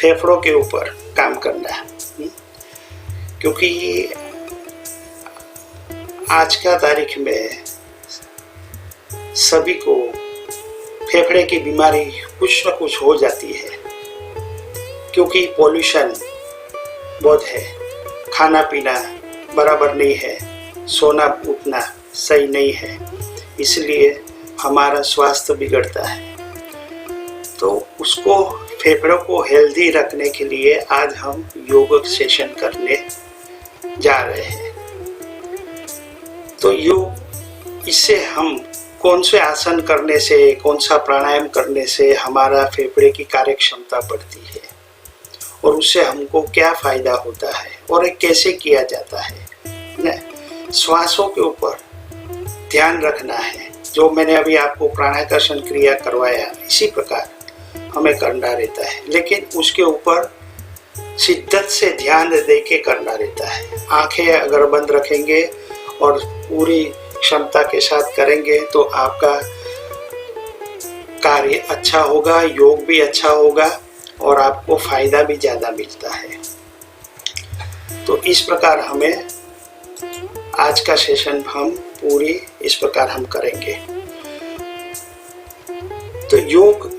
फेफड़ों के ऊपर काम करना है, क्योंकि आज का तारीख में सभी को फेफड़े की बीमारी कुछ न कुछ हो जाती है, क्योंकि पॉल्यूशन बहुत है, खाना पीना बराबर नहीं है, सोना उठना सही नहीं है, इसलिए हमारा स्वास्थ्य बिगड़ता है। तो उसको फेफड़ों को हेल्दी रखने के लिए आज हम योग सेशन करने जा रहे हैं। तो योग, इससे हम कौन से आसन करने से, कौन सा प्राणायाम करने से हमारा फेफड़े की कार्य क्षमता बढ़ती है और उससे हमको क्या फायदा होता है और कैसे किया जाता है ना। श्वासों के ऊपर ध्यान रखना है, जो मैंने अभी आपको प्राणायाम क्रिया करवाया इसी प्रकार हमें करना रहता है, लेकिन उसके ऊपर शिद्दत से ध्यान दे के करना रहता है। आंखें अगर बंद रखेंगे और पूरी क्षमता के साथ करेंगे तो आपका कार्य अच्छा होगा, योग भी अच्छा होगा और आपको फायदा भी ज़्यादा मिलता है। तो इस प्रकार हमें आज का सेशन हम पूरी इस प्रकार हम करेंगे। तो योग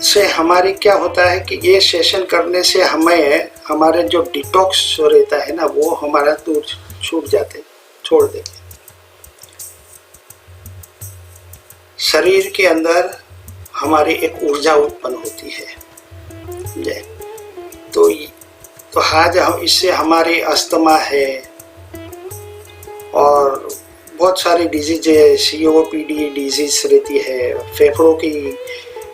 से हमारे क्या होता है कि ये सेशन करने से हमें हमारे जो डिटॉक्स रहता है ना, वो हमारा दूर छोड़ देंगे। शरीर के अंदर हमारी एक ऊर्जा उत्पन्न होती है। तो आज हम इससे हमारी अस्थमा है और बहुत सारी डिजीज है, COPD डिजीज रहती है, फेफड़ों की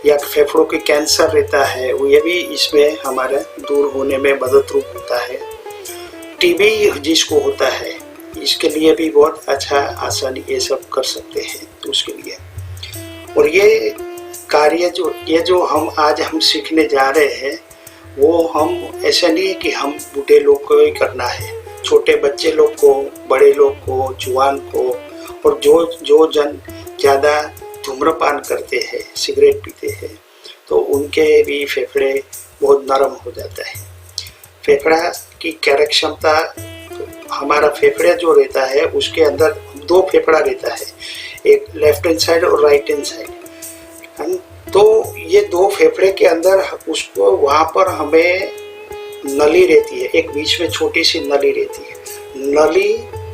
या फेफड़ों के कैंसर रहता है, वो ये भी इसमें हमारे दूर होने में मदद रूप होता है। TB जिसको होता है, इसके लिए भी बहुत अच्छा आसन ये सब कर सकते हैं तो उसके लिए। और ये कार्य जो हम आज सीखने जा रहे हैं, वो हम ऐसा नहीं है कि हम बूढ़े लोग को ही करना है, छोटे बच्चे लोग को, बड़े लोग को, जुआन को, और जो जन ज़्यादा धूम्रपान करते हैं, सिगरेट पीते हैं, तो उनके भी फेफड़े बहुत नरम हो जाता है। फेफड़ा की कार्य क्षमता, हमारा फेफड़ा जो रहता है उसके अंदर 2 फेफड़ा रहता है, एक लेफ्ट हैंड साइड और राइट हैंड साइड। तो ये 2 फेफड़े के अंदर उसको वहाँ पर हमें नली रहती है, एक बीच में छोटी सी नली रहती है, नली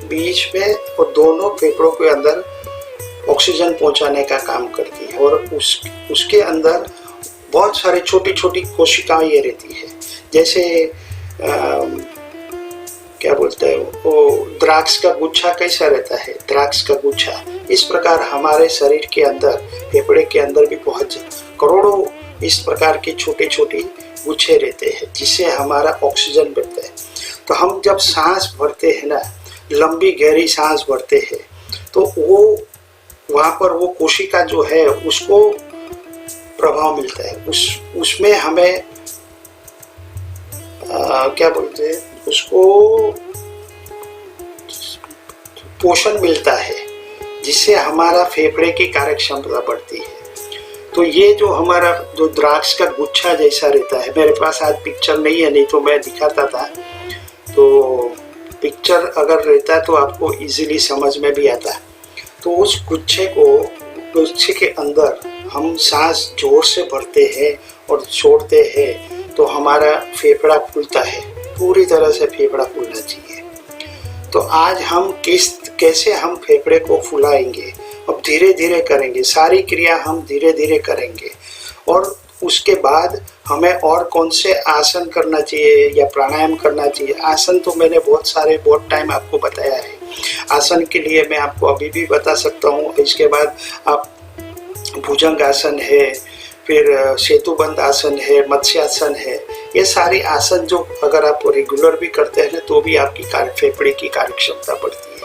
बीच में और दोनों फेफड़ों के अंदर ऑक्सीजन पहुंचाने का काम करती है। और उसके अंदर बहुत सारी छोटी छोटी कोशिकाएं ये रहती है, जैसे क्या बोलते हैं वो, द्राक्ष का गुच्छा कैसा रहता है, द्राक्ष का गुच्छा, इस प्रकार हमारे शरीर के अंदर, फेफड़े के अंदर भी बहुत करोड़ों इस प्रकार के छोटे छोटे गुच्छे रहते हैं, जिससे हमारा ऑक्सीजन बढ़ता है। तो हम जब सांस भरते हैं ना, लंबी गहरी सांस भरते हैं, तो वो वहाँ पर वो कोशिका जो है उसको प्रभाव मिलता है, उसमें हमें क्या बोलते हैं उसको, पोषण मिलता है, जिससे हमारा फेफड़े की कार्य क्षमता बढ़ती है। तो ये जो हमारा जो द्राक्ष का गुच्छा जैसा रहता है, मेरे पास आज पिक्चर नहीं है, नहीं तो मैं दिखाता था, तो पिक्चर अगर रहता तो आपको इजीली समझ में भी आता। तो उस गुच्छे के अंदर हम सांस जोर से भरते हैं और छोड़ते हैं, तो हमारा फेफड़ा फूलता है, पूरी तरह से फेफड़ा फूलना चाहिए। तो आज हम कैसे हम फेफड़े को फुलाएंगे, अब धीरे धीरे करेंगे, सारी क्रिया हम धीरे धीरे करेंगे। और उसके बाद हमें और कौन से आसन करना चाहिए या प्राणायाम करना चाहिए। आसन तो मैंने बहुत टाइम आपको बताया है, आसन के लिए मैं आपको अभी भी बता सकता हूँ। इसके बाद आप भुजंग आसन है, फिर सेतुबंध आसन है, मत्स्यासन है, ये सारी आसन जो अगर आप रेगुलर भी करते हैं तो भी आपकी फेफड़े की कार्य क्षमता बढ़ती है।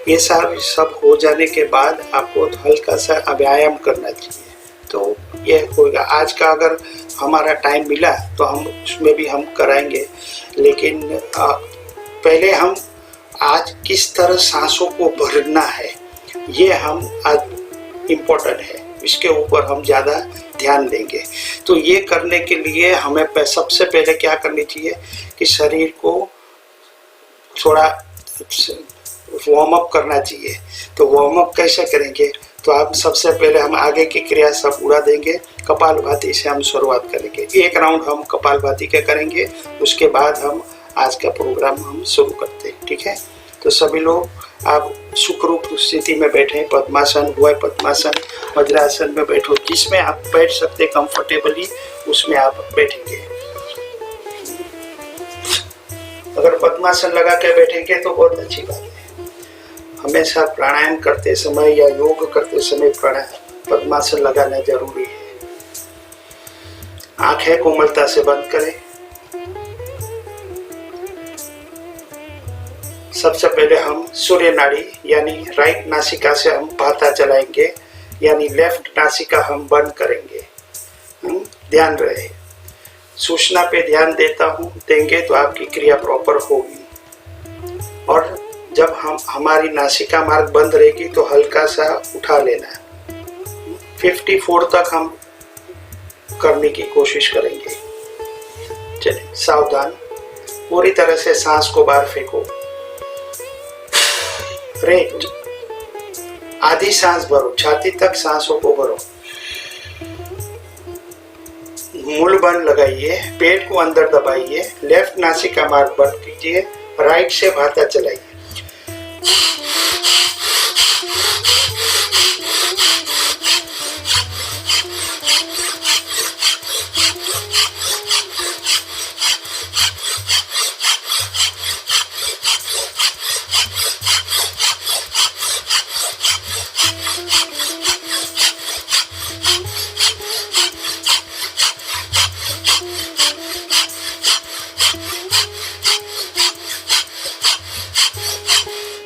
ये सब हो जाने के बाद आपको हल्का सा व्यायाम करना चाहिए, तो ये होगा। आज का अगर हमारा टाइम मिला तो हम उसमें भी हम कराएंगे, लेकिन पहले हम आज किस तरह सांसों को भरना है, ये हम आज इम्पोर्टेंट है। इसके ऊपर हम ज़्यादा ध्यान देंगे। तो ये करने के लिए हमें सबसे पहले क्या करनी चाहिए कि शरीर को थोड़ा वार्म अप करना चाहिए। तो वार्म अप कैसे करेंगे? तो आप सबसे पहले हम आगे की क्रिया सब उड़ा देंगे। कपालभाति से हम शुरुआत करेंगे। एक राउंड हम कपालभाति का करेंगे, उसके बाद हम आज का प्रोग्राम हम शुरू करते हैं। ठीक है? तो सभी लोग आप सुखरूप स्थिति में बैठे, पद्मासन हुआ, पद्मासन, वज्रासन में बैठो, जिसमें आप बैठ सकते कंफर्टेबली उसमें आप बैठेंगे। अगर पद्मासन लगा के बैठेंगे तो बहुत अच्छी बात है। हमेशा प्राणायाम करते समय या योग करते समय प्राणायाम पद्मासन लगाना जरूरी है। आंखें कोमलता से बंद करें। सबसे पहले हम सूर्य नाड़ी यानी राइट नासिका से हम भाता चलाएंगे, यानी लेफ्ट नासिका हम बंद करेंगे। ध्यान रहे, सूचना पे ध्यान देंगे तो आपकी क्रिया प्रॉपर होगी। और जब हमारी नासिका मार्ग बंद रहेगी तो हल्का सा उठा लेना। 54 तक हम करने की कोशिश करेंगे। चलिए, सावधान, पूरी तरह से सांस को बाहर फेंको। रेट, आधी सांस भरो, छाती तक सांसों को भरो। मूल बंद लगाइए, पेट को अंदर दबाइए, लेफ्ट नासिका मार्ग बंद कीजिए, राइट से भाता चलाइए।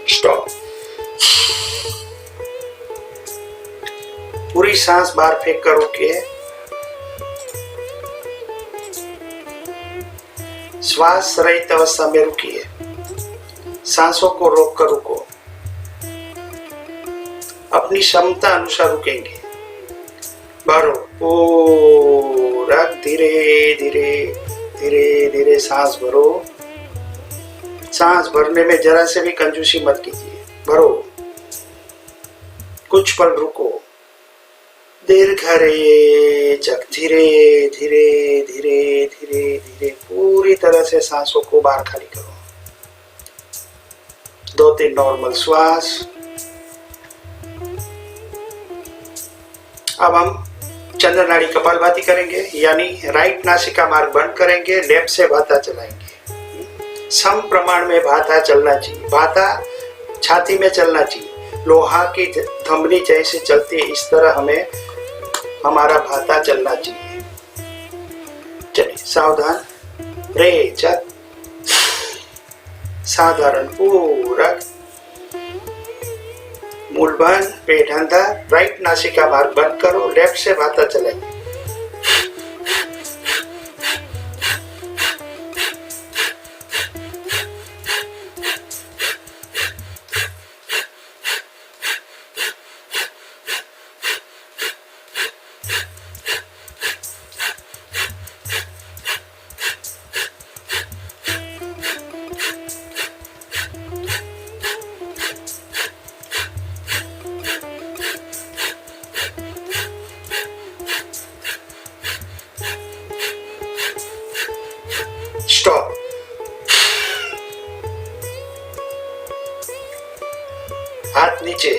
स्टॉप। पूरी सांस बाहर फेंक कर रुकिए। श्वास रहित अवस्था में रुकिए। सांसों को रोक कर रुको। अपनी क्षमता अनुसार रुकेंगे। भरो, पूरा धीरे धीरे धीरे धीरे सांस भरो। सांस भरने में जरा से भी कंजूसी मत कीजिए। भरो, कुछ पल रुको, दीर्घ रेचक, धीरे धीरे धीरे धीरे धीरे पूरी तरह से सांसों को बाहर खाली करो। 2-3 नॉर्मल श्वास। अब हम चंद्र नाड़ी कपालभाति करेंगे, यानी राइट नासिका मार्ग बंद करेंगे, लेफ्ट से भाता चलाएंगे। सम प्रमाण में भाता चलना चाहिए। भाता छाती में चलना चाहिए। लोहा की धमनी जैसे चलती है, इस तरह हमें हमारा भाता चलना चाहिए। चलिए, सावधान, रेचक, साधारण, पूरक, मूल बंद, पेट अंदर, राइट नासिका मार्ग बंद करो, लेफ्ट से भाता चलाइए। स्टॉप। हाथ नीचे,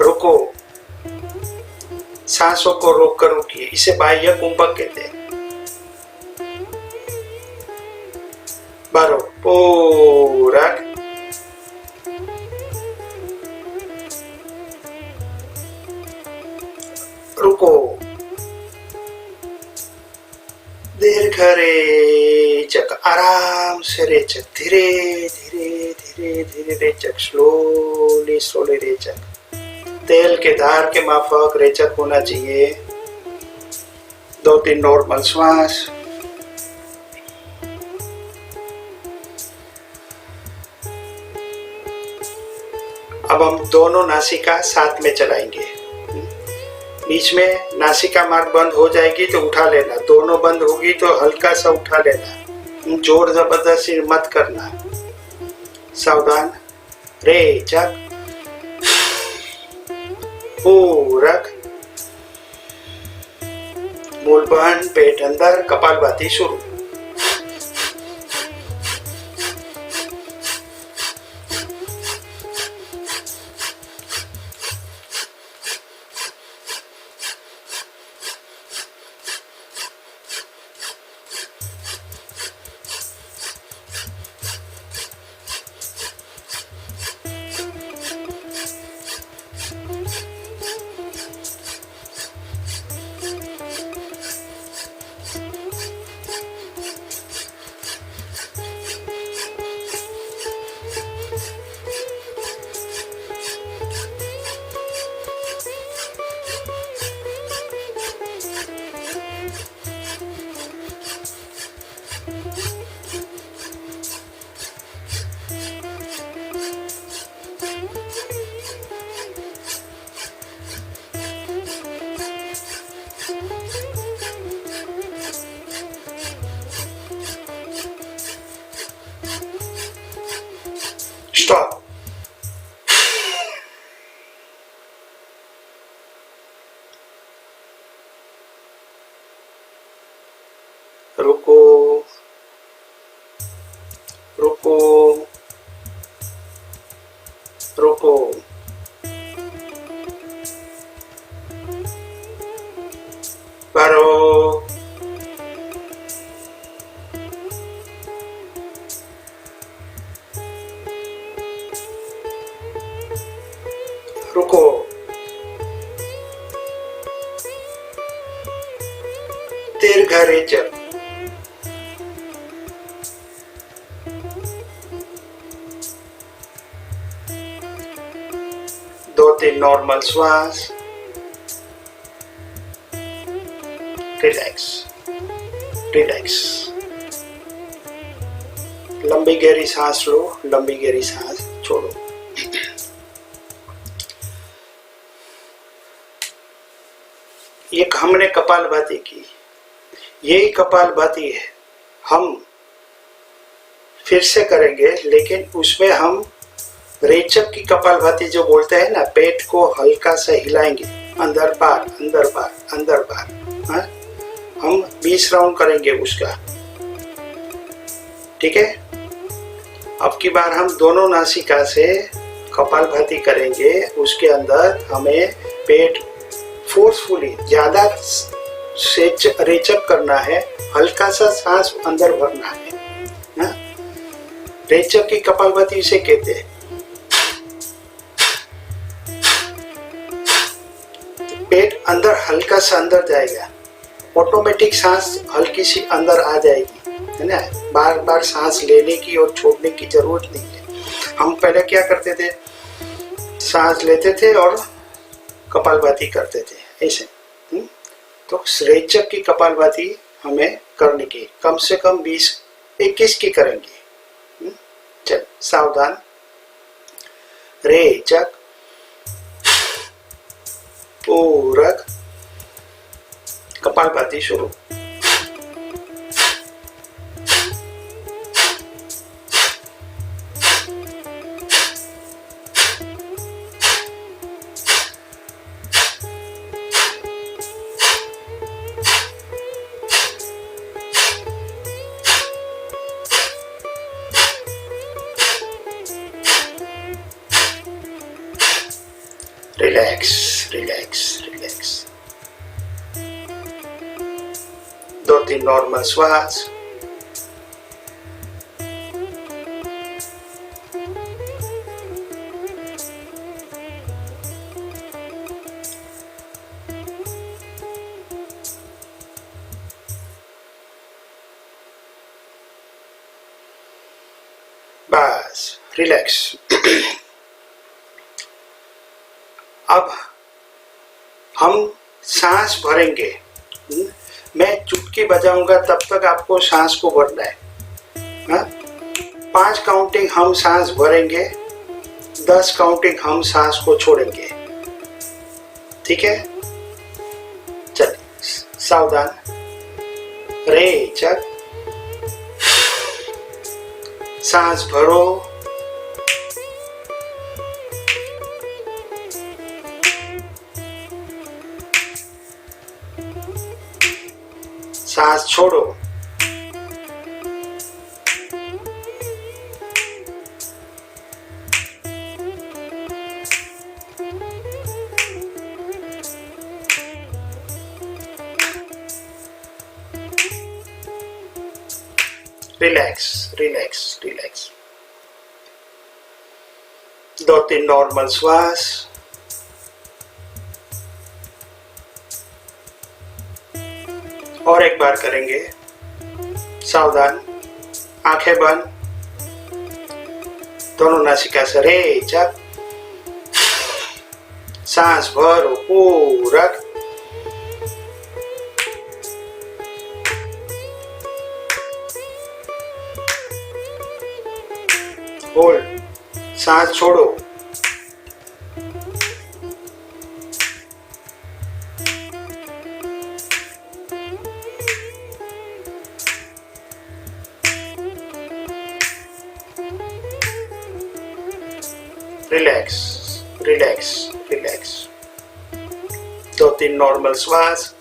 रुको, सांसों को रोक कर रुकिए। इसे बाह्य कुंभक कहते हैं। भरो, पूरक, रुको, दीर्घ रेचक, आराम से रेचक, धीरे धीरे धीरे धीरे रेचक, स्लोली स्लोली रेचक। तेल के धार के माफक रेचक होना चाहिए। 2-3 नॉर्मल श्वास। अब हम दोनों नासिका साथ में चलाएंगे। बीच में नासिका मार्ग बंद हो जाएगी तो उठा लेना, दोनों बंद होगी तो हल्का सा उठा लेना, जोर जबरदस्ती मत करना। सावधान। रेचक, पूरक, मूल बंद, पेट अंदर, कपालभाति शुरू। स्टॉप। रुको, रुको, रुको। भरो, रुको, दीर्घ रेचक, दो तीन नॉर्मल श्वास, रिलैक्स, रिलैक्स। लंबी गहरी सांस लो, लंबी गहरी सांस छोड़ो। एक हमने कपालभाति की, यही कपालभाति है, हम फिर से करेंगे, लेकिन उसमें हम रेचक की कपालभाति जो बोलते हैं ना, पेट को हल्का सा हिलाएंगे, अंदर बाहर, अंदर बाहर, अंदर बाहर। हाँ, हम 20 राउंड करेंगे उसका, ठीक है। अब की बार हम दोनों नासिका से कपालभाति करेंगे, उसके अंदर हमें पेट फोर्सफुली ज्यादा रेचक करना है, हल्का सा सांस अंदर भरना है ना? रेचक की कपालभाति इसे कहते हैं। पेट अंदर हल्का सा अंदर जाएगा, ऑटोमेटिक सांस हल्की सी अंदर आ जाएगी, है ना? बार बार सांस लेने की और छोड़ने की जरूरत नहीं है। हम पहले क्या करते थे, सांस लेते थे और कपालभाति करते थे ऐसे। तो रेचक की कपालभाति हमें करने की, कम से कम 20-21 की करेंगे। चल, सावधान। रेचक, पूरक, कपालभाति शुरू। Relax, relax, relax. 2-3 नॉर्मल श्वास। बस, रिलैक्स। अब हम सांस भरेंगे, मैं चुटकी बजाऊंगा तब तक आपको सांस को भरना है। 5 काउंटिंग हम सांस भरेंगे, 10 काउंटिंग हम सांस को छोड़ेंगे। ठीक है, चलिए सावधान। रेचक, सांस भरो, सांस छोड़ो, रिलैक्स रिलैक्स रिलैक्स। 2-3 नॉर्मल श्वास। और एक बार करेंगे, सावधान, आंखें बंद, दोनों नासिका से रेचक, सांस भरो पूरक, होल्ड, सांस छोड़ो, रिलैक्स रिलैक्स रिलैक्स। 2-3 नॉर्मल श्वास।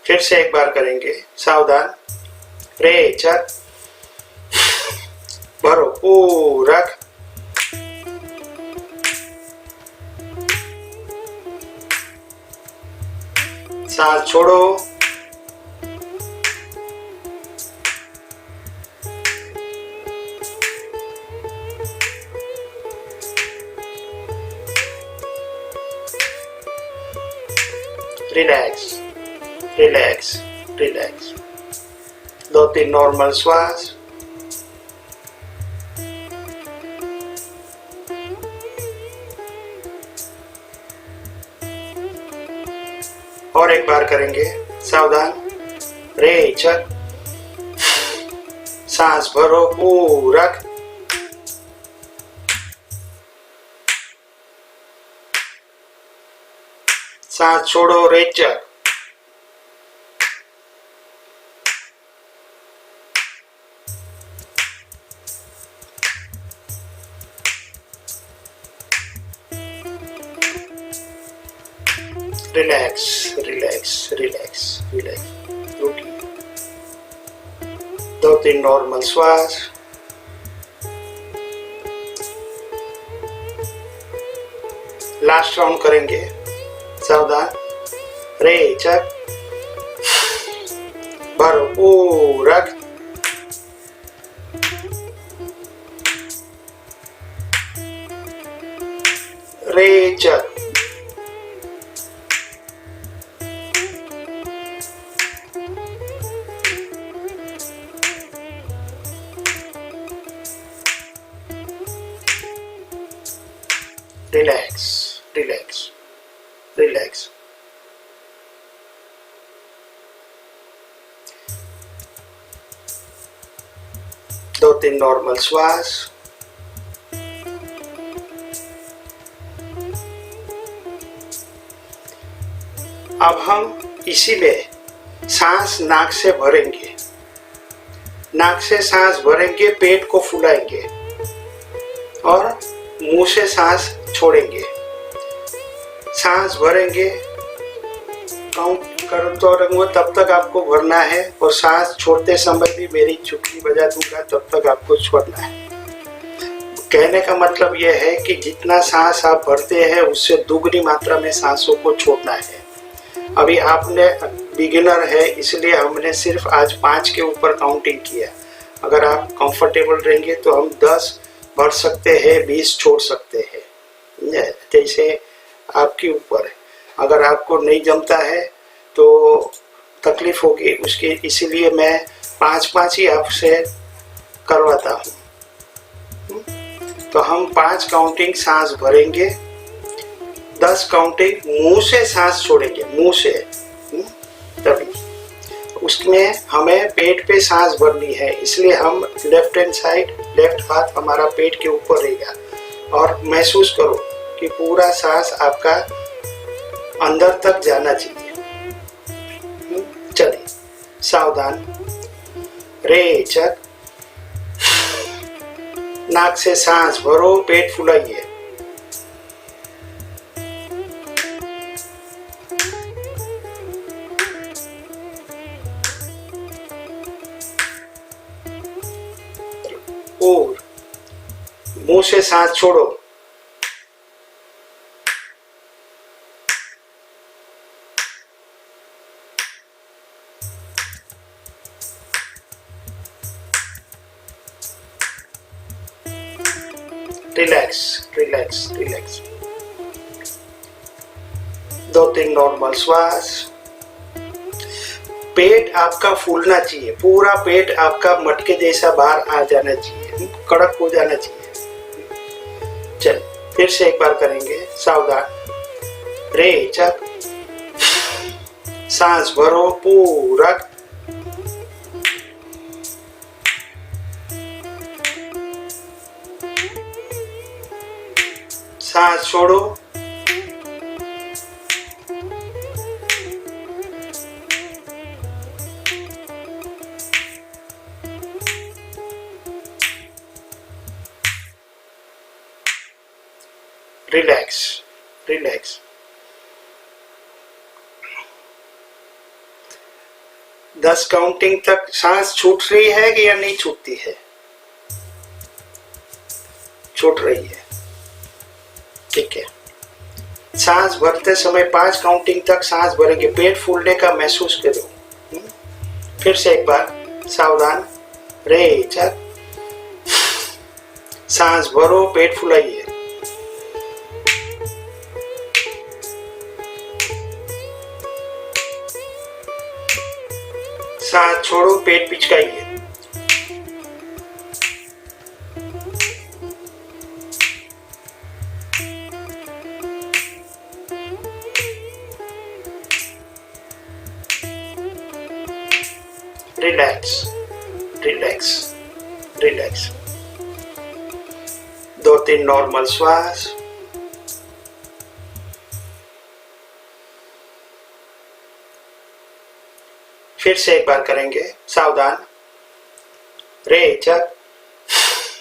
फिर से एक बार करेंगे, सावधान, रेचक, भरो पूरक, सांस छोड़ो, रिलैक्स रिलैक्स रिलैक्स। 2-3 नॉर्मल श्वास। और एक बार करेंगे, सावधान, रेचक, सांस भरो पूरक, सांस छोड़ो, रेचक, relax relax relax relax. Routine. 2-3 normal श्वास। लास्ट राउंड करेंगे, सावधान, रेचक, भरो पूरक, रेचक, रिलैक्स रिलैक्स रिलैक्स। दो तीन नॉर्मल श्वास। अब हम इसी में सांस नाक से भरेंगे, नाक से सांस भरेंगे, पेट को फुलाएंगे और मुंह से सांस छोड़ेंगे। सांस भरेंगे, काउंट करते रहेंगे तब तक आपको भरना है और सांस छोड़ते समय भी मेरी चुटकी बजा दूंगा तब तक आपको छोड़ना है। कहने का मतलब यह है कि जितना सांस आप भरते हैं उससे दुगनी मात्रा में सांसों को छोड़ना है। अभी आपने बिगिनर है इसलिए हमने सिर्फ आज 5 के ऊपर काउंटिंग किया। अगर आप कंफर्टेबल रहेंगे तो हम 10 भर सकते हैं, 20 छोड़ सकते हैं, जैसे आपके ऊपर है। अगर आपको नहीं जमता है तो तकलीफ होगी उसकी, इसीलिए मैं 5-5 ही आपसे करवाता हूँ। तो हम 5 काउंटिंग सांस भरेंगे, 10 काउंटिंग मुंह से सांस छोड़ेंगे, मुंह से। तब उसमें हमें पेट पे सांस भरनी है, इसलिए हम लेफ्ट हैंड साइड, लेफ्ट हाथ हमारा पेट के ऊपर रहेगा और महसूस करो कि पूरा सांस आपका अंदर तक जाना चाहिए। चलिए, सावधान, रेचक, नाक से सांस भरो, पेट फुलाइए, और मुंह से सांस छोड़ो। Relax, relax, relax. 2-3 नॉर्मल श्वास। पेट आपका फूलना चाहिए, पूरा पेट आपका मटके जैसा बाहर आ जाना चाहिए, कड़क हो जाना चाहिए। चल, फिर से एक बार करेंगे, सावधान, रेचक, सांस भरो पूरा, सांस छोड़ो, रिलैक्स, रिलैक्स। 10 काउंटिंग तक सांस छूट रही है कि या नहीं छूटती है? छूट रही है, ठीक है। सांस भरते समय 5 काउंटिंग तक सांस भरेंगे, पेट फूलने का महसूस करो। फिर से एक बार, सावधान, रेचक, सांस भरो, पेट फुलाइए, सांस छोड़ो, पेट पिचकाइए, रिलैक्स, रिलैक्स, रिलैक्स। 2-3 नॉर्मल श्वास। फिर से एक बार करेंगे, सावधान, रेचक,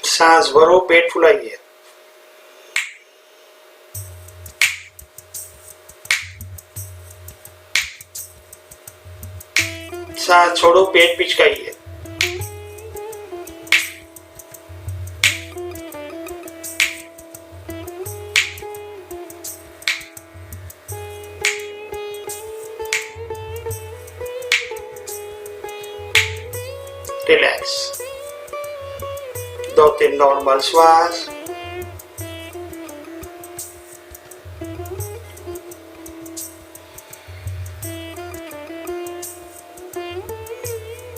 सांस भरो, पेट फुलाइए, सांस छोड़ो, पेट पिचकाइए, रिलैक्स। 2-3 नॉर्मल श्वास।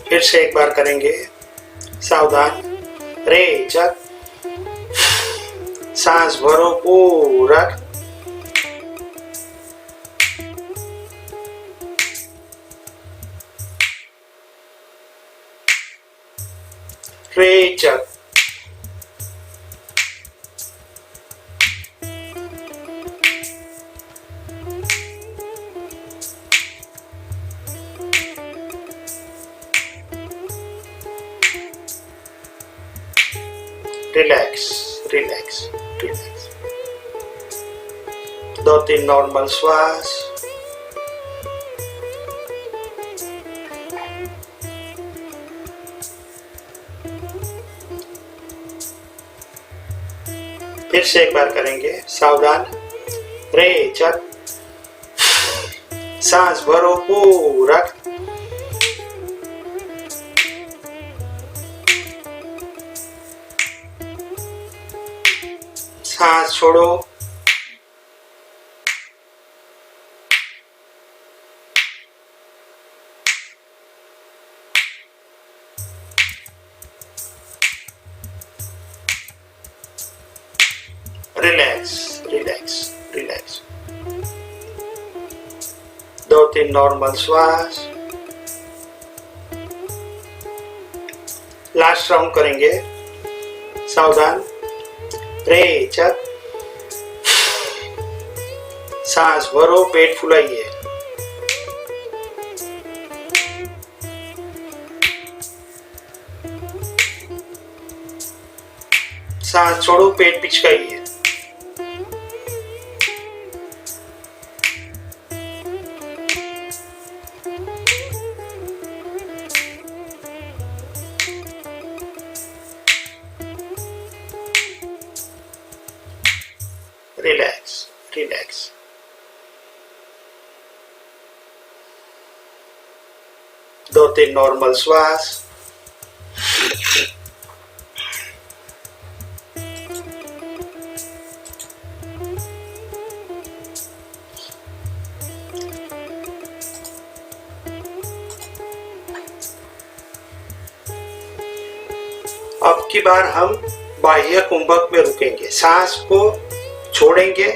फिर से एक बार करेंगे, सावधान, रेचक, सांस भरो पूरा, रेचक, रिलैक्स, रिलैक्स, रिलैक्स। 2-3 नॉर्मल श्वास। फिर से एक बार करेंगे, सावधान, रेचक, सांस भरो पूरा, सांस छोड़ो, रिलैक्स, रिलैक्स, रिलैक्स। 2-3 नॉर्मल श्वास। लास्ट राउंड करेंगे। सावधान, रे चक, सांस भरो, पेट फुलाइए, सांस छोड़ो, पेट पिचकाइए, रिलैक्स रिलैक्स। दो तीन नॉर्मल श्वास। अब की बार हम बाह्य कुंभक में रुकेंगे, सांस को छोड़ेंगे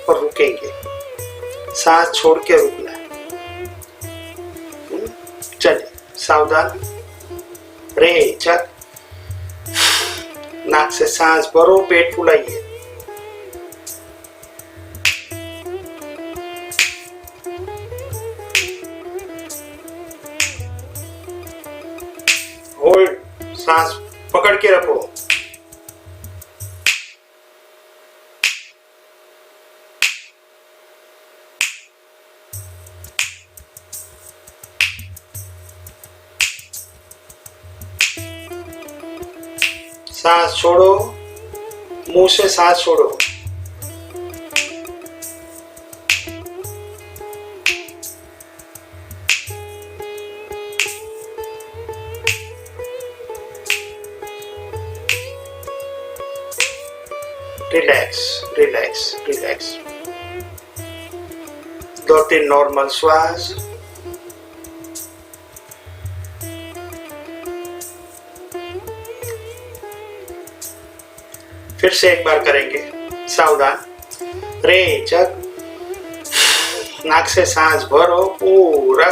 और रुकेंगे, सांस छोड़ के रुकना। चलिए, सावधान, रे चक, नाक से सांस भरो, पेट फुलाइए, होल्ड, सांस पकड़ के रखो, सांस छोड़ो, मुंह से सांस छोड़ो, रिलैक्स रिलैक्स रिलैक्स। दो तीन नॉर्मल श्वास। फिर से एक बार करेंगे। सावधान, रे चक, नाक से सांस भरो पूरा,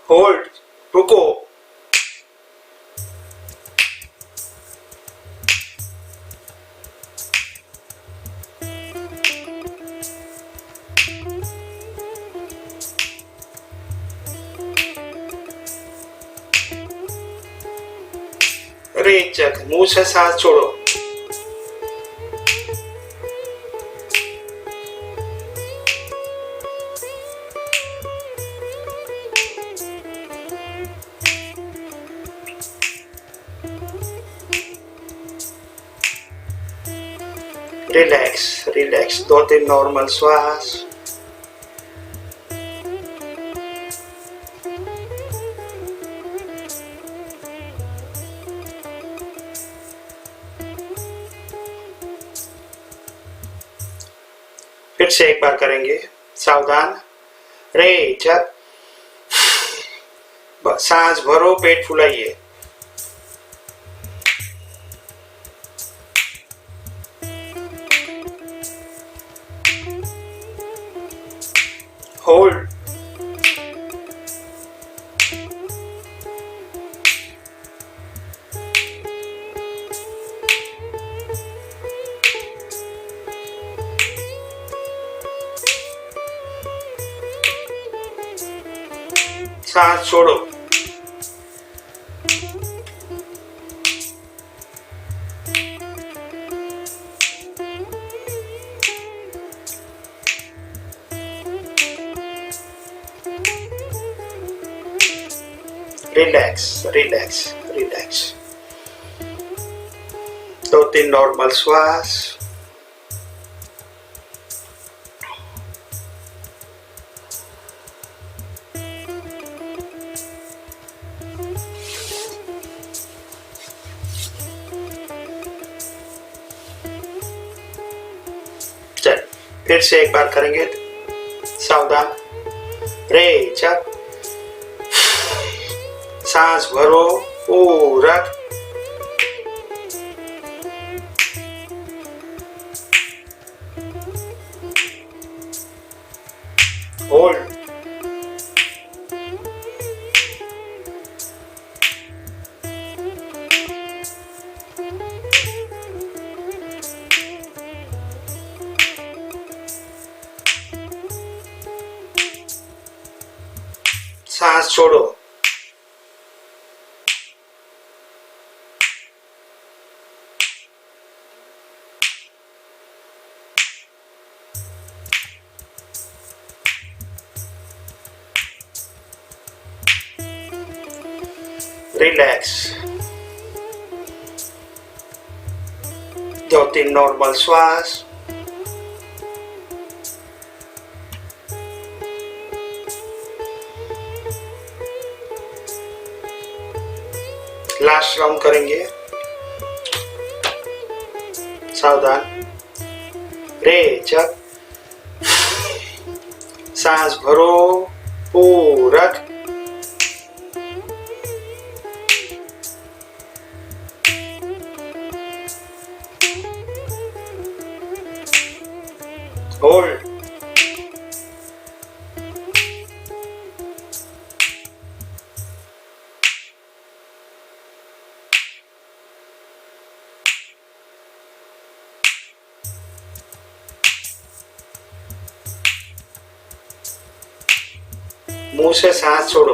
होल्ड, रुको, रेचक, मुंह से सांस छोड़ो, रिलैक्स रिलैक्स। दो तीन नॉर्मल श्वास। फिर से एक बार करेंगे। सावधान, रे चक, सांस भरो, पेट फुलाइए, होल्ड, सांस छोड़ो, रिलैक्स रिलैक्स रिलैक्स। दो तीन नॉर्मल श्वास। चल, फिर से एक बार करेंगे। सावधान, रे चक, सांस भरो पूरा, सांस छोड़ो। रिलैक्स। 2-3 नॉर्मल श्वास। लास्ट राउंड करेंगे। सावधान। रेचक। सांस भरो। पूरक। होल्ड। मुंह से सांस छोड़ो।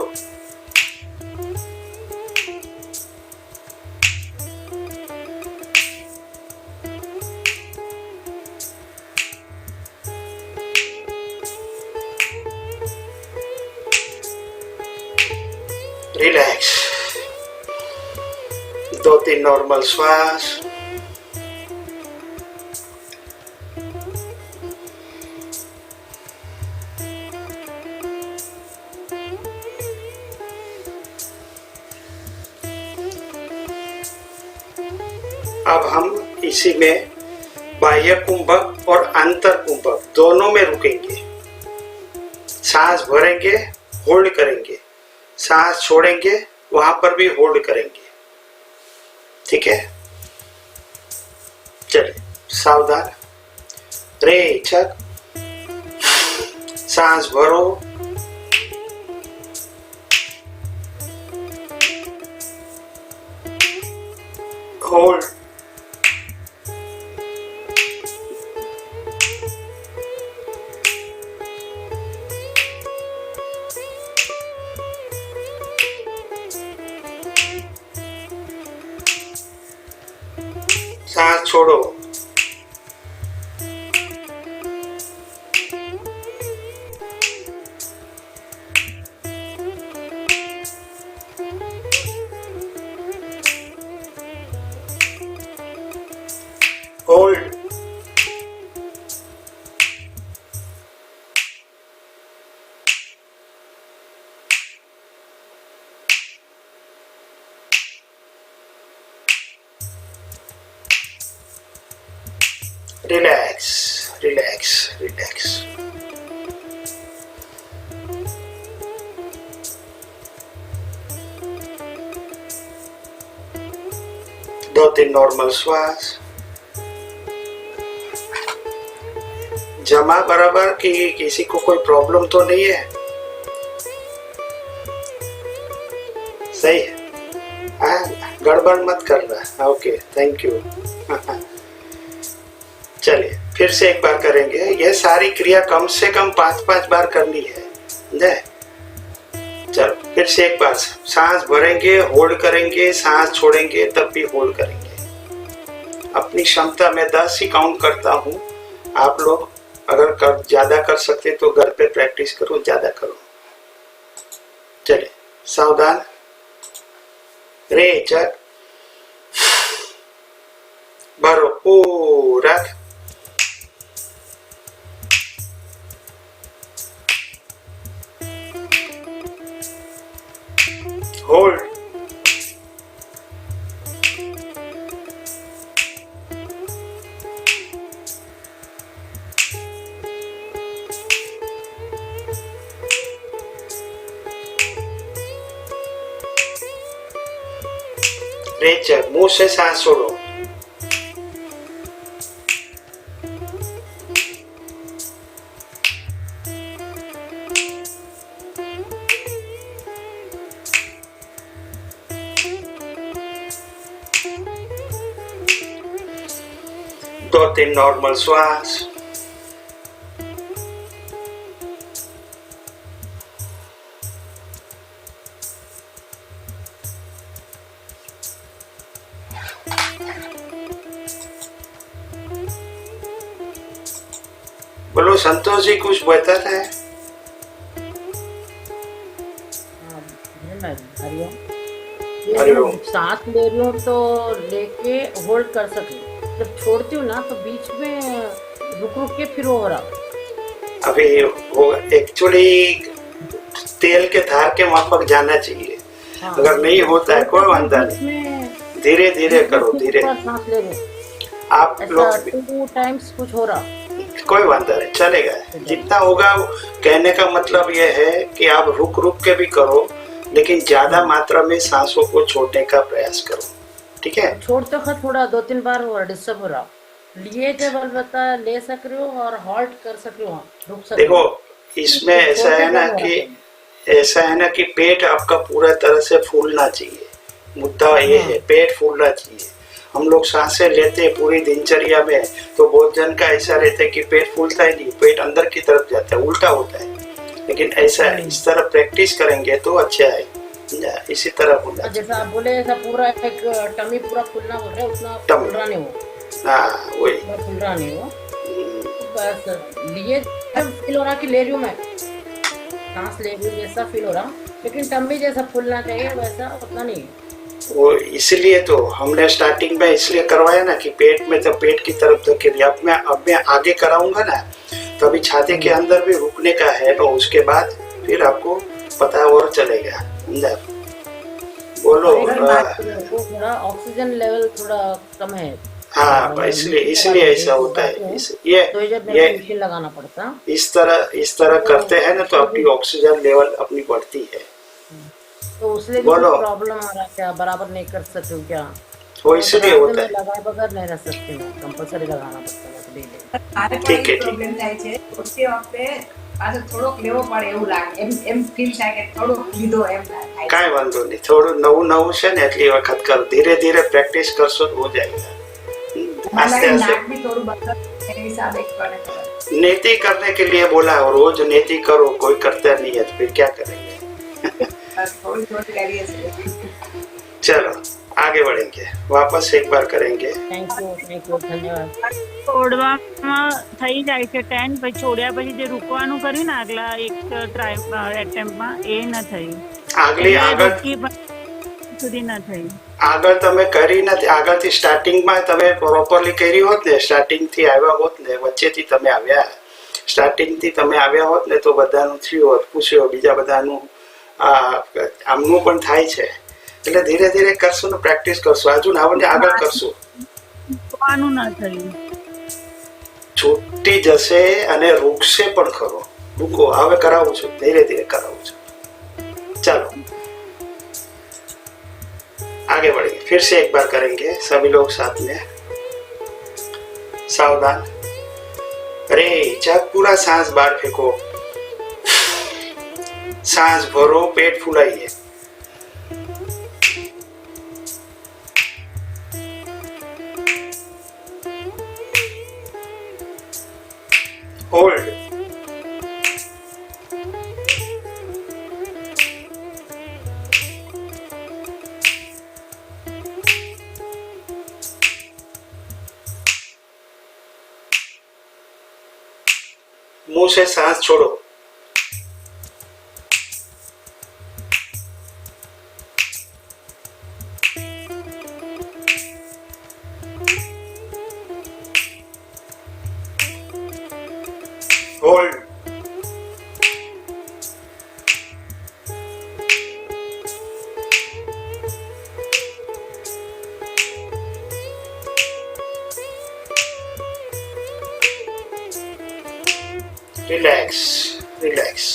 रिलैक्स। 2-3 नॉर्मल श्वास। अब हम इसी में बाह्य कुंभक और अंतर कुंभक दोनों में रुकेंगे। सांस भरेंगे, होल्ड करेंगे, सांस छोड़ेंगे, वहां पर भी होल्ड करेंगे। ठीक है, चलिए सावधान। रेचक। सांस भरो। होल्ड। सांस छोड़ो। होल्ड। Relax, relax, relax. दो तीन नॉर्मल श्वास। जमा बराबर कि किसी को कोई प्रॉब्लम तो नहीं है? सही है। गड़बड़ मत करना। Okay, thank you. चलिए फिर से एक बार करेंगे। यह सारी क्रिया कम से कम 5-5 बार करनी है। चलो फिर से एक बार। सांस भरेंगे, होल्ड करेंगे, सांस छोड़ेंगे, तब भी होल्ड करेंगे। अपनी क्षमता में 10 ही काउंट करता हूँ। आप लोग अगर ज्यादा कर सकते तो घर पे प्रैक्टिस करो, ज्यादा करो। चलिए सावधान। रेचक। भरो पूरक। होल्ड। रेचक। मुंह से सांस छोड़ो। दो तीन नॉर्मल श्वास। बोलो संतोष जी, कुछ बेहतर है? हाँ, मैं हरिओम। ये हरिओम। जो सांस ले रही हूँ तो लेके होल्ड कर सकूं, जब छोड़ती हूँ ना तो बीच में रुक रुक के फिर वो हो रहा। अभी वो एक्चुअली तेल के धार के माफक जाना चाहिए। हाँ, अगर नहीं होता है कोई वांधा बीच नहीं, में धीरे धीरे बीच में करो, फिर धीरे। ऊपर सांस ले रही हूँ, आप ऐसा लोग 2 टाइम्स कुछ हो रहा। कोई वांधा नहीं, चलेगा जितना होगा। कहने का मतलब ये है कि आप रुक रुक के भी करो, लेकिन ज्यादा मात्रा में सांसों को छोड़ने का प्रयास करो, ठीक है? छोड़ते वक्त थोड़ा 2-3 बार हो डिस्टर्ब हो रहा। लिए जब अलबत्ता ले सक रही हो और हॉल्ट कर सक रही हो, रुक सक रही देखो, हो। इसमें तो ऐसा छोड़ते है ना टाइम हो कि रहा। ऐसा है ना कि पेट आपका पूरा तरह से फूलना चाहिए। मुद्दा ये है, पेट फूलना चाहिए। हम लोग सांसें लेते हैं पूरी दिनचर्या में, तो बहुत जन का ऐसा रहता है कि पेट फूलता ही नहीं, पेट अंदर की तरफ जाता है, उल्टा होता है। लेकिन ऐसा है, इस तरह प्रैक्टिस करेंगे तो अच्छा है, इसी तरह होना जैसा आप बोले, ऐसा पूरा एक टमी पूरा फुलना बोल रहे, उतना टमी। फुल रहा नहीं हो, हाँ, वही। उतना फुल रहा नहीं हो। बस लिए जब फील हो रहा कि ले रही हूँ मैं, सांस ले रही हूँ जैसा फील हो रहा, लेकिन टमी जैसा फूलना चाहिए वैसा उतना नहीं है। वो इसलिए तो हमने स्टार्टिंग में इसलिए करवाया ना कि पेट में, तो पेट की तरफ धकेलिए। अब मैं आगे कराऊंगा ना, तो अभी छाती के अंदर भी रुकने का है, तो उसके बाद फिर आपको पता और चलेगा अंदर। बोलो। थोड़ा ऑक्सीजन लेवल थोड़ा कम है। हाँ, इसलिए ऐसा होता है। ये लगाना पड़ता। इस तरह करते हैं ना, तो आपकी ऑक्सीजन लेवल अपनी बढ़ती है। तो उसलिए भी प्रॉब्लम आ रहा है क्या, बराबर नहीं कर सकती हूँ क्या? वो इसलिए होता है। लगाए बगैर नहीं रह सकती हूँ, कंपलसरी लगाना पड़ता है। ठीक है, प्रॉब्लम થાય છે ઓછી વખતે પાછો થોડોક લેવો પડે એવું લાગે, એમ ફીલ થાય કે થોડોક લીધો એમ થાય. કાંઈ વાંધો નહીં, થોડું નવું છે ને એટલી વખત કરો, ધીરે ધીરે પ્રેક્ટિસ કરશો તો हो जाएगा। आस्ते आस्ते નાક બી થોડું બદલ એ હિસાબે કરે। नीति करने के लिए बोला, और रोज नीति करो, कोई करता नहीं है तो फिर क्या करेंगे? થોડી થોડી કરીએ છીએ। चलो आगे बढ़ेंगे, वापस एक बार करेंगे। थैंक यू, धन्यवाद। છોડવામાં થઈ જાય છે 10, પછી છોડ્યા પછી જે રૂકવાનું કર્યું ને આગલા એક એટેમ્પમાં, એ ન થઈ। આગલી આગળ સુધી ન થઈ। આગળ તમે કરી નથી, આગળથી સ્ટાર્ટિંગમાં તમે પ્રોપરલી કરી હોત ને, સ્ટાર્ટિંગથી આવ્યા હોત ને, વચ્ચેથી તમે આવ્યા, સ્ટાર્ટિંગથી તમે આવ્યા હોત ને, તો બધાનું થયું હોત, પૂછ્યું બીજા બધાનું આમનું પણ થાય છે। એટલે ધીરે ધીરે કરશું ને, પ્રેક્ટિસ કરશું, આજુ આવડે આગળ કરશું, છૂટી જશે અને રૂકશે પણ ખરો। રૂકો, હવે કરાવું છું, ધીરે ધીરે કરાવું છું। चलो आगे बढ़ेंगे, फिर से एक बार करेंगे सभी लोग साथ में। सावधान। अरे जब पूरा सांस बाहर फेंको, सांस भरो, पेट फुलाइए। होल्ड। मुंह से सांस छोड़ो। होल्ड। Relax, relax.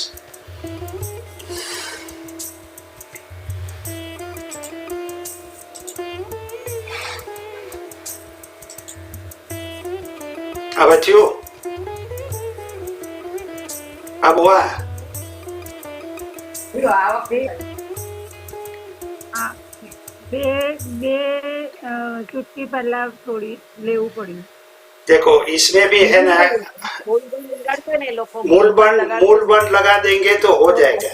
अब अच्छी हो, अब हुआ। આ વખતે બે ચૂટકી પહેલા થોડી લેવું પડ્યું। देखो इसमें भी है ना, मूल बंद लगा देंगे तो हो जाएगा।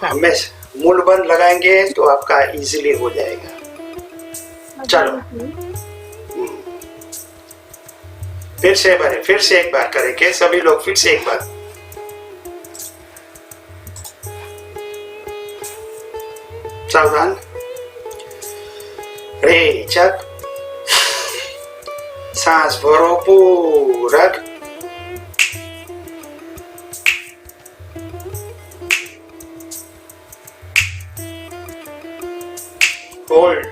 हमेशा मूल बंद लगाएंगे तो आपका इजीली हो जाएगा। चलो फिर से भरे, फिर से एक बार करेंगे सभी लोग, फिर से एक बार। सावधान, रेचक, सांस भरो पूरक, होल्ड,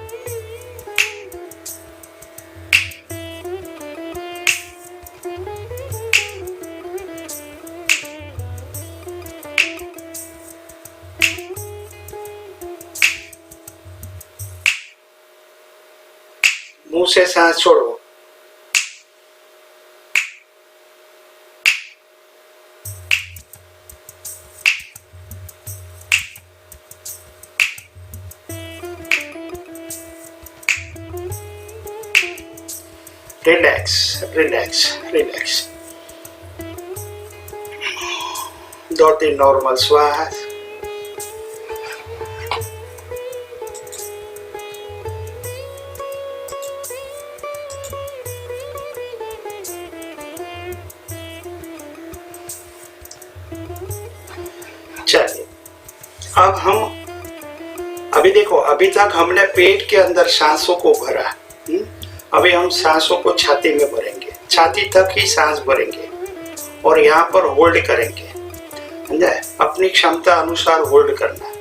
मुंह से सांस छोड़ो, रिलैक्स रिलैक्स रिलैक्स। 2-3 नॉर्मल श्वास। चलिए अब हम, अभी देखो अभी तक हमने पेट के अंदर सांसों को भरा, अभी हम सांसों को छाती में भरेंगे, छाती तक ही सांस भरेंगे और यहाँ पर होल्ड करेंगे, समझे? अपनी क्षमता अनुसार होल्ड करना,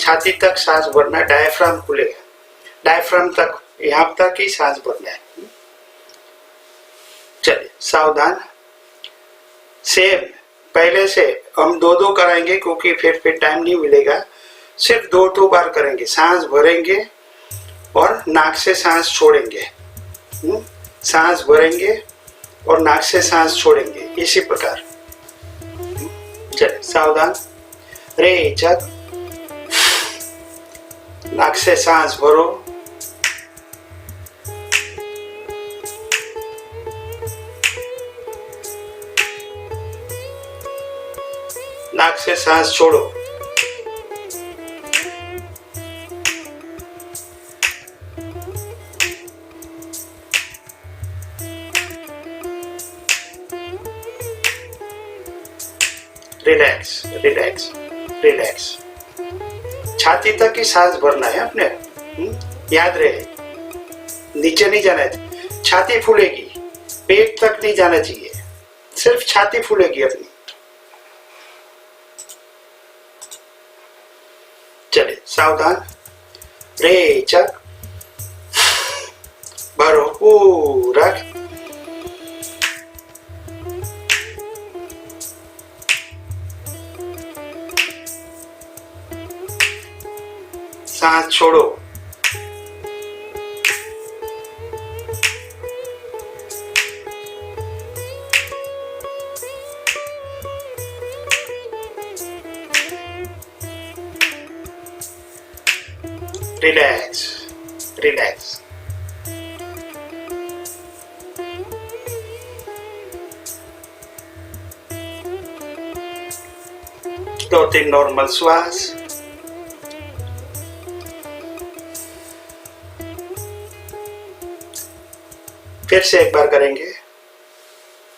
छाती तक सांस भरना, डायफ्राम खुलेगा, डायफ्राम तक, यहाँ तक ही सांस भरना है। चलिए सावधान, सेम पहले से हम 2-2 कराएंगे क्योंकि फिर टाइम नहीं मिलेगा, सिर्फ 2-2 बार करेंगे, सांस भरेंगे और नाक से सांस छोड़ेंगे, सांस भरेंगे और नाक से सांस छोड़ेंगे, इसी प्रकार। चलिए सावधान, रेचक, नाक से सांस भरो, नाक से सांस छोड़ो, रिलैक्स रिलैक्स रिलैक्स। छाती तक ही सांस भरना है अपने, याद रहे, नीचे नहीं जाना है, छाती फूलेगी, पेट तक नहीं जाना चाहिए, सिर्फ छाती फूलेगी अपनी। चलिए सावधान, रेचक, भरो पूरक, सांस छोड़ो, रिलैक्स रिलैक्स। दो तीन नॉर्मल श्वास। फिर से एक बार करेंगे,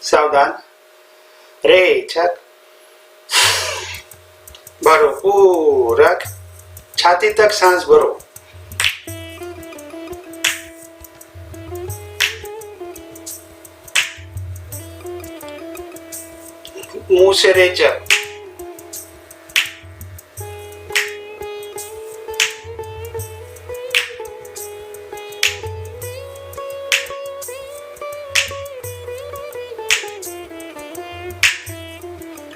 सावधान, रेचक, भरो पूरक, छाती तक सांस भरो, मुंह से रेचक,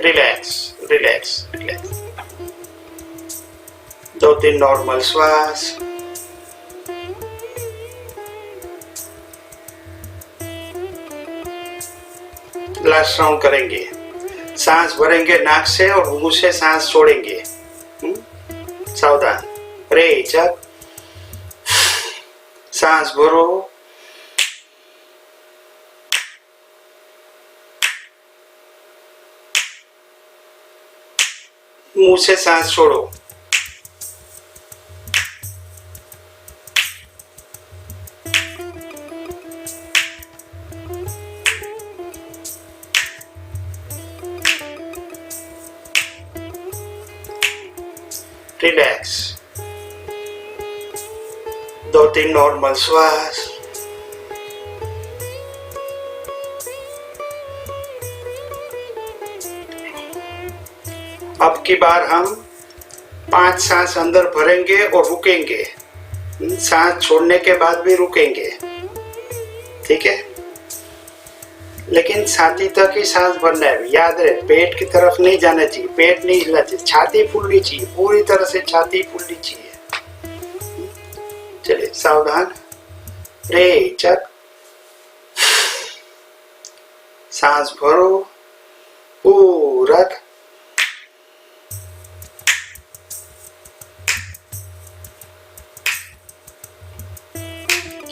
रिलैक्स रिलैक्स रिलैक्स। दो तीन नॉर्मल श्वास। लास्ट राउंड करेंगे, सांस भरेंगे नाक से और मुंह से सांस छोड़ेंगे। सावधान, रेचक, सांस भरो, मुंह से सांस छोड़ो। रिलैक्स, 2-3 नॉर्मल श्वास। अब की बार हम 5 सांस अंदर भरेंगे और रुकेंगे, सांस छोड़ने के बाद भी रुकेंगे, ठीक है। लेकिन छाती तक ही सांस भरना है, याद रहे, पेट की तरफ नहीं जाना चाहिए, पेट नहीं हिलना चाहिए, छाती फूलनी चाहिए, पूरी तरह से छाती फूलनी चाहिए। चलिए सावधान, रेचक, सांस भरो, पूरक,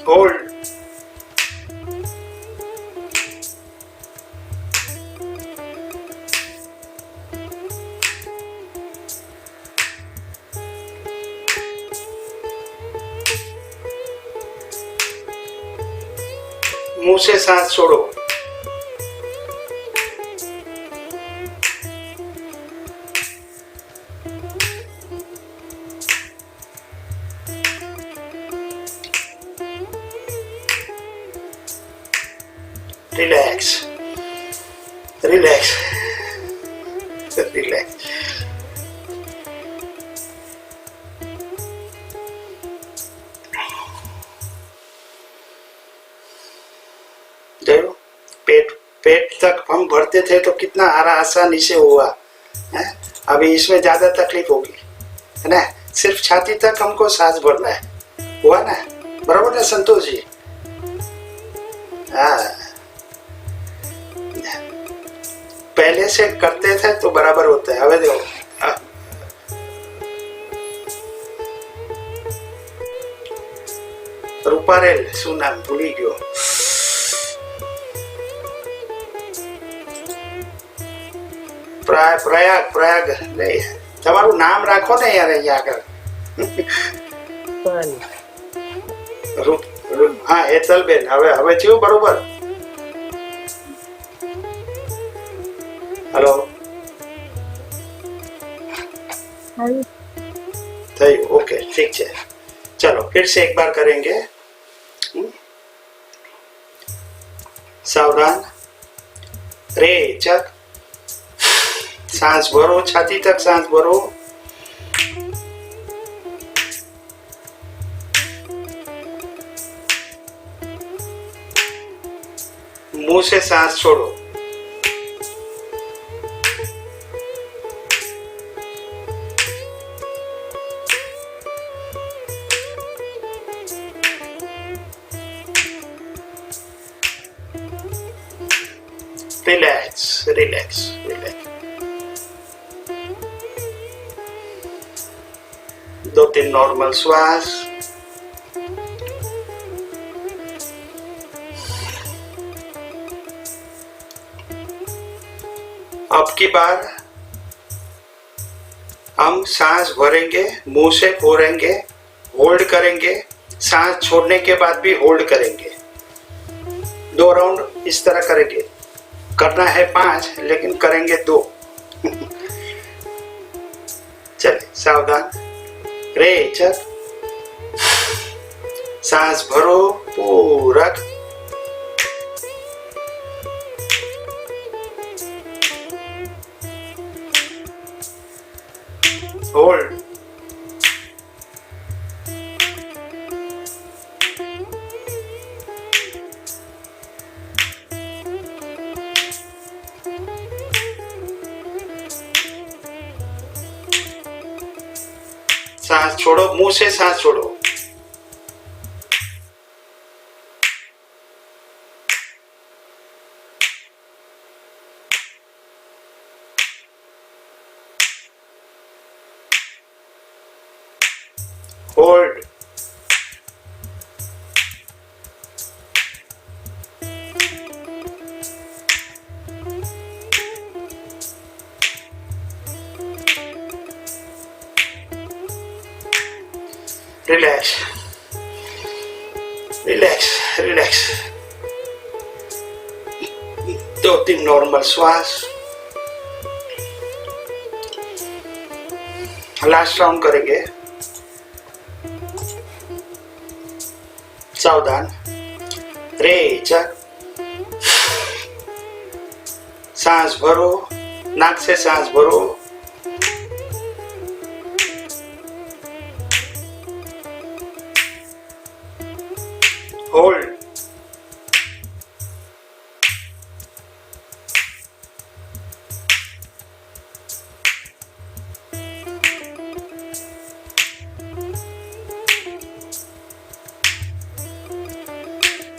होल्ड, मुंह से सांस छोड़ो, रिलैक्स, रिलैक्स, रिलैक्स। देखो, पेट तक हम भरते थे तो कितना आसानी से हुआ है, अभी इसमें ज्यादा तकलीफ होगी, है ना। सिर्फ छाती तक हमको सांस भरना है, हुआ ना, बराबर ना संतोष जी? हाँ, पहले से करते थे तो बराबर होता है। अब देखो, રૂપારેલ શું નામ ભૂલી ગયો, પ્રયાગ નહીં, તમારું નામ રાખો ને યાર અહીંયા આગળ। હા હેતલબેન, હવે થયું બરોબર? हेलो, थैंक यू, ओके, ठीक है। चलो फिर से एक बार करेंगे, सावधान, रेचक, सांस भरो, छाती तक सांस भरो, मुंह से सांस छोड़ो, रिलैक्स, रिलैक्स, रिलैक्स। 2-3 नॉर्मल श्वास। अब की बार हम सांस भरेंगे, मुंह से फोड़ेंगे, होल्ड करेंगे, सांस छोड़ने के बाद भी होल्ड करेंगे, 2 राउंड इस तरह करेंगे। करना है 5 लेकिन करेंगे 2। चलिए सावधान, रेचक, सांस भरो, पूरक, होल्ड, सांस छोड़ो, मुंह से सांस छोड़ो, hold, relax, relax, relax. 2-3 normal श्वास। लास्ट राउंड करेंगे। सावधान, रेचक, सांस भरो, नाक से सांस भरो, होल्ड,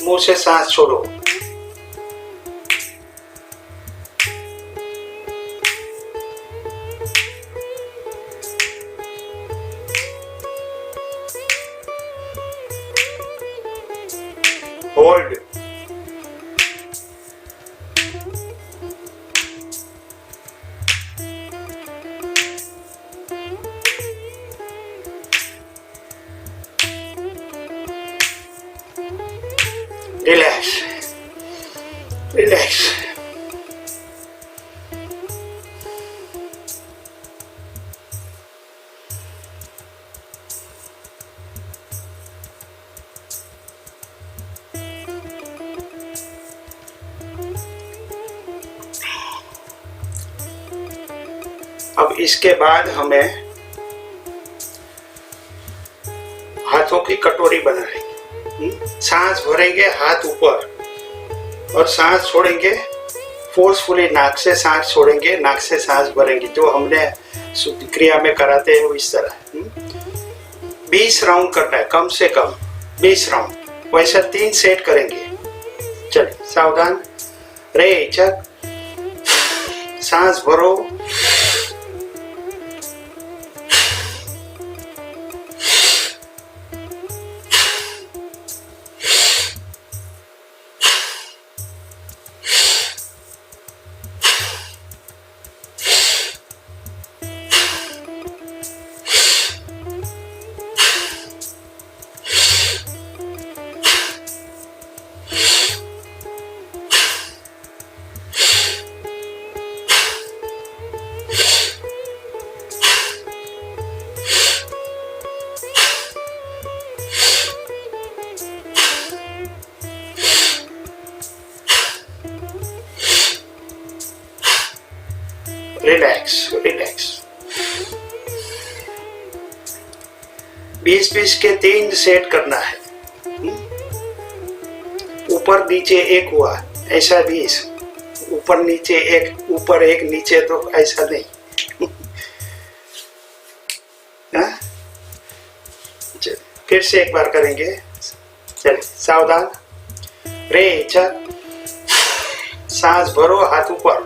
मुंह से सांस छोड़ो, होल्ड, रिलैक्स, रिलैक्स। अब इसके बाद हमें हाथों की कटोरी बनाएंगे। सांस भरेंगे हाथ ऊपर और सांस छोड़ेंगे फोर्सफुली, नाक से सांस छोड़ेंगे, नाक से सांस भरेंगे, जो हमने शुद्ध क्रिया में कराते हैं इस तरह। 20 राउंड करना है, कम से कम 20 राउंड, वैसा 3 सेट करेंगे। चलिए सावधान, रेचक, सांस भरो, रिलैक्स, रिलैक्स। 20-20 के 3 सेट करना है। ऊपर नीचे एक हुआ, ऐसा 20, ऊपर नीचे एक, ऊपर एक नीचे, तो ऐसा नहीं। फिर से एक बार करेंगे। चलिए सावधान, रेचक, सांस भरो, हाथ ऊपर,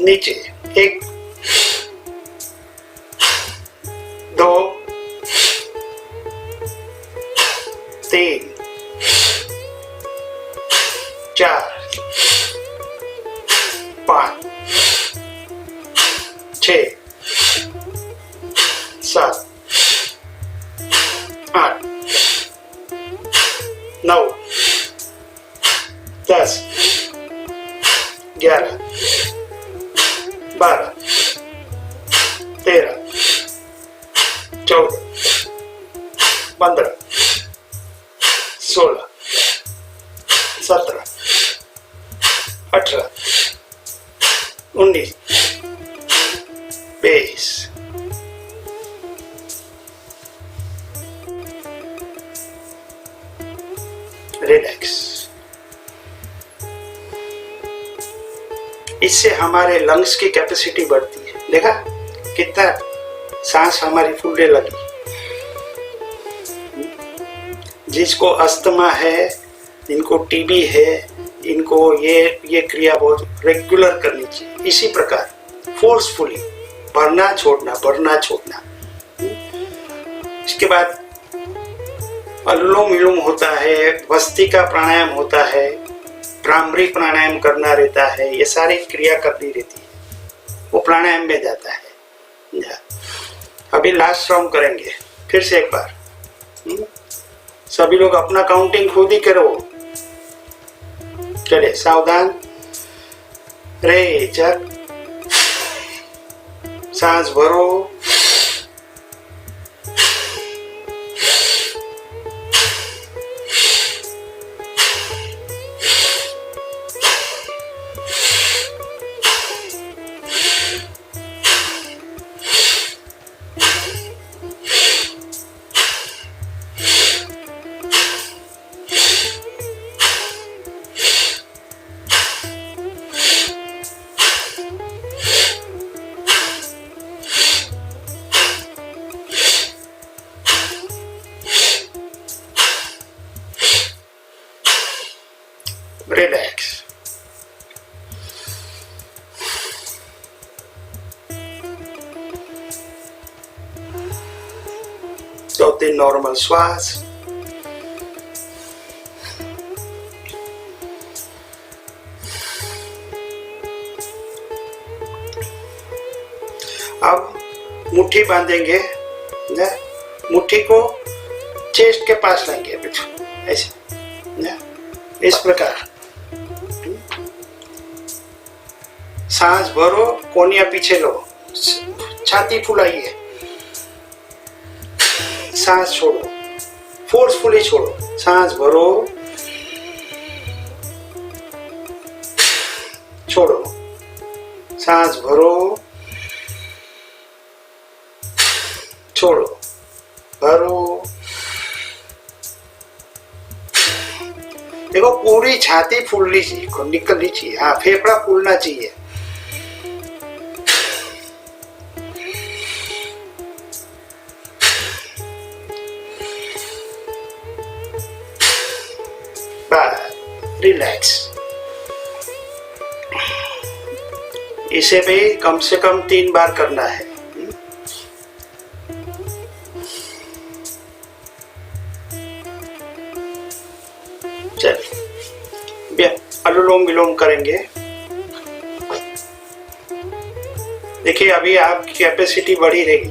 नीचे, 1, 2, 3, 4, 5, 6, 7, 8, 9, 10, 11, 12, 13, 14, 15, 16, 17, 18, 19, 20। रिलैक्स। इससे हमारे लंग्स की कैपेसिटी बढ़ती है। देखा कितना सांस हमारी फूलने लगी। जिसको अस्थमा है, जिनको टीबी है, इनको ये क्रिया बहुत रेगुलर करनी चाहिए। इसी प्रकार फोर्सफुली भरना छोड़ना, भरना छोड़ना। इसके बाद अनुलोम विलोम होता है, भस्त्रिका प्राणायाम होता है, भ्रामरी प्राणायाम करना रहता है, ये सारी क्रिया करनी रहती है, वो प्राणायाम में जाता है। अभी लास्ट राउंड करेंगे फिर से एक बार। सभी लोग अपना काउंटिंग खुद ही करो। चले सावधान, रेचक, सांस भरो, रिलैक्स। दो तीन नॉर्मल श्वास। अब मुट्ठी बांधेंगे, मुट्ठी को चेस्ट के पास लाएंगे, ऐसे इस प्रकार। सांस भरो, कोनिया पीछे लो, छाती फुलाइए, सांस छोड़ो, फोर्सफुली छोड़ो। सांस भरो, छोड़ो, सांस भरो, छोड़ो, भरो। देखो पूरी छाती फूलनी चाहिए, निकलनी चाहिए। हाँ, फेफड़ा फूलना चाहिए। रिलैक्स। इसे भी कम से कम 3 बार करना है। चलिए अनुलोम विलोम करेंगे। देखिए अभी आपकी कैपेसिटी बढ़ी रहेगी,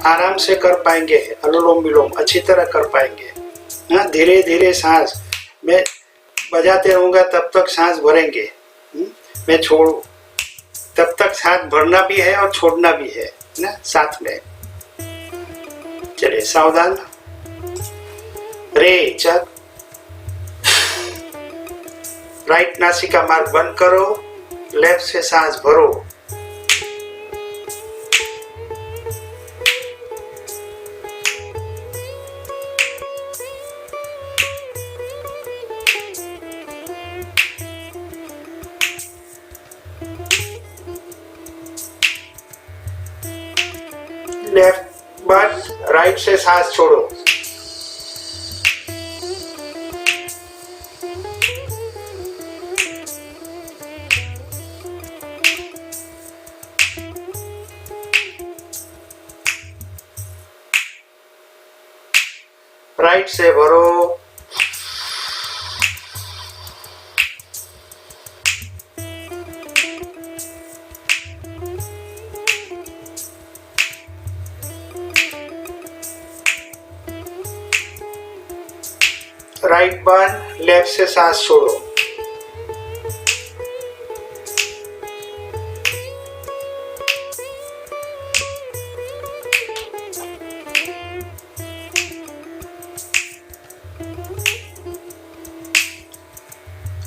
आराम से कर पाएंगे, अनुलोम विलोम अच्छी तरह कर पाएंगे। धीरे धीरे सांस मैं बजाते रहूंगा, तब तक सांस भरेंगे। मैं छोड़ू तब तक सांस भरना भी है और छोड़ना भी है ना साथ में। चलिए सावधान। रे चक, राइट नासिका मार्ग बंद करो, लेफ्ट से सांस भरो। लेफ्ट बंद, राइट से सांस छोड़ो। राइट से भरो, राइट बंद, लेफ्ट से सांस छोड़ो।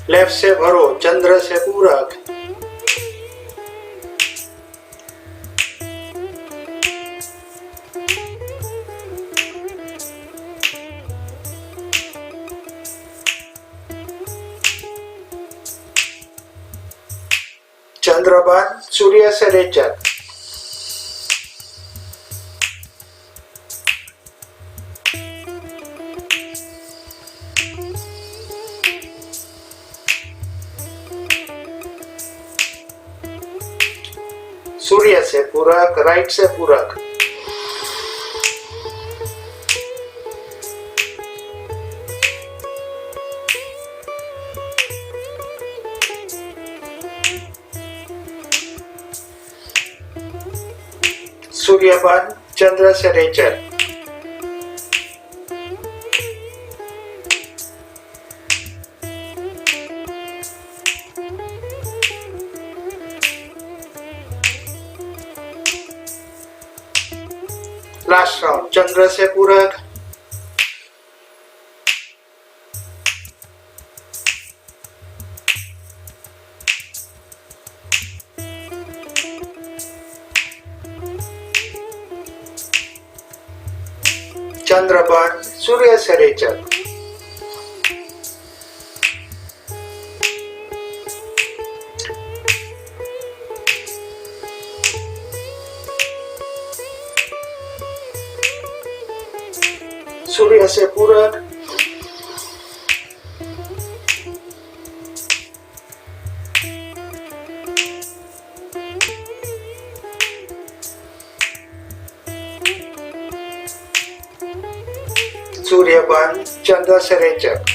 लेफ्ट से भरो, चंद्र से पूरक। चंद्रबन, सूर्य से रेचक। सूर्य से पूरक, राइट से पूरक। सूर्यबन, चंद्र से रेचक। लास्ट राउंड चंद्र से पूरक, चंद्रपण सूर्य से रेचक, सूर्य से पूरक, सूर्यपण चंद्र से रेचक,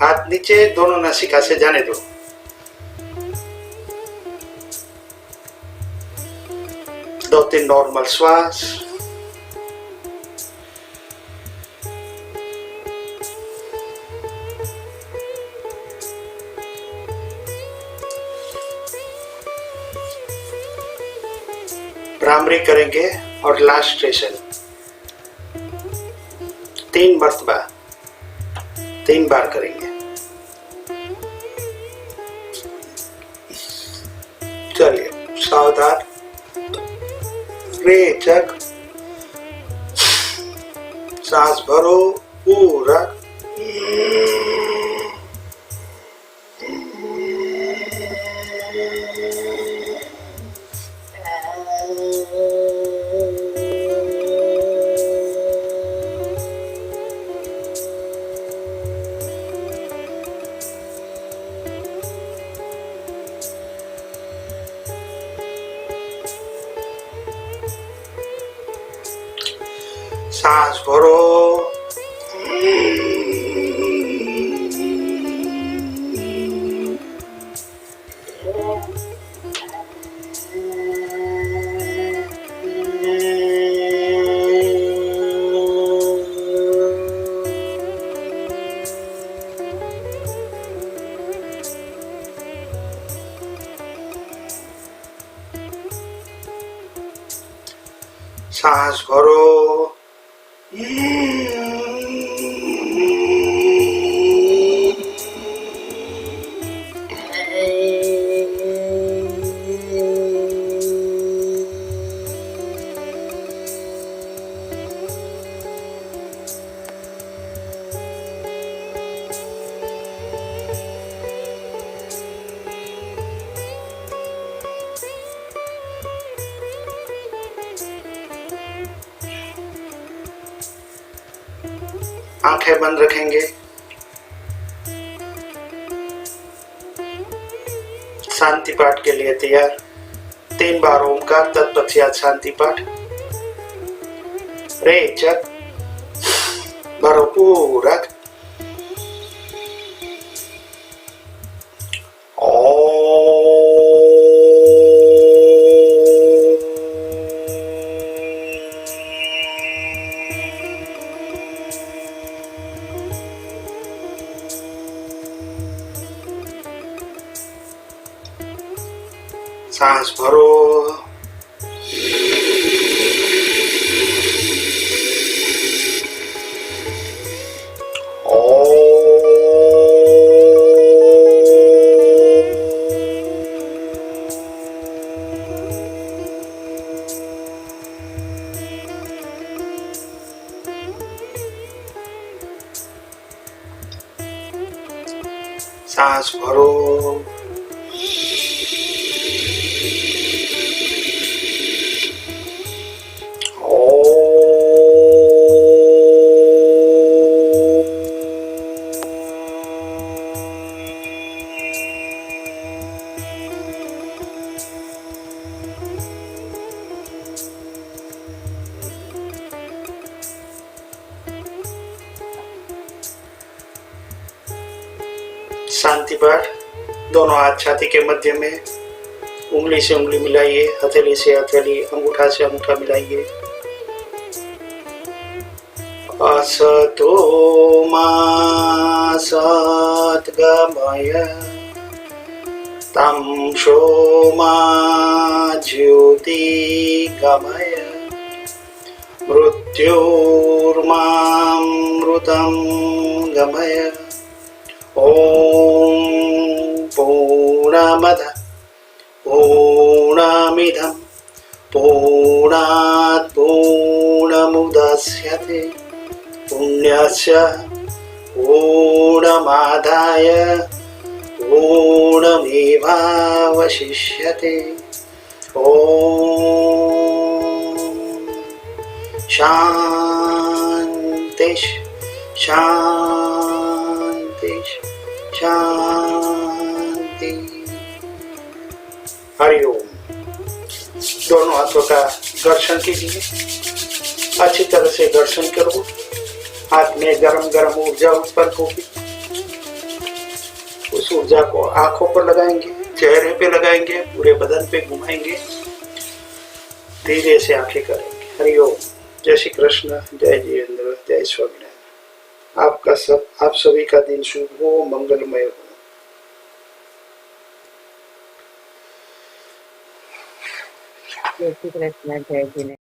हाथ नीचे, दोनों नासिका से जाने दो। दो तीन नॉर्मल श्वास, भ्रामरी करेंगे और लास्ट स्टेशन 3 मर्तबा 3 बार करेंगे। चलिए सावधान, रेचक, सांस भरो पूरा, सांस भरो, सांस भरो, आंखें बंद रखेंगे। शांति पाठ के लिए तैयार। 3 बार ओमकार, तत्पश्चात शांति पाठ। रेचक, भरो पूरक, सांस भरो, सांस भरो, शांति पाठ। दोनों हाथ छाती के मध्य में, उंगली से उंगली मिलाइए, हथेली से हथेली, अंगूठा से अंगूठा मिलाइए असतो मा सद्गमय तमसो मा ज्योतिर्गमय मृत्योर्मामृतं गमय। ॐ पूर्णमदः पूर्णमिदं पूर्णात् पूर्णमुदच्यते पुण्यस्य पूर्णमादाय पूर्णमेवावशिष्यते। ॐ शान्ति शान्ति शान्ति। हरिओम। दोनों हाथों का घर्षण कीजिए, अच्छी तरह से घर्षण करो। हाथ में गरम गरम ऊर्जा उत्पन्न होगी, उस ऊर्जा को आंखों पर लगाएंगे, चेहरे पे लगाएंगे, पूरे बदन पे घुमाएंगे, धीरे से आंखें करेंगे। हरिओम। जय श्री कृष्ण, जय जितेंद्र, जय स्वामीनारायण। आप सभी का दिन शुभ हो, मंगलमय हो। जय श्री कृष्ण, जय जिनेंद्र।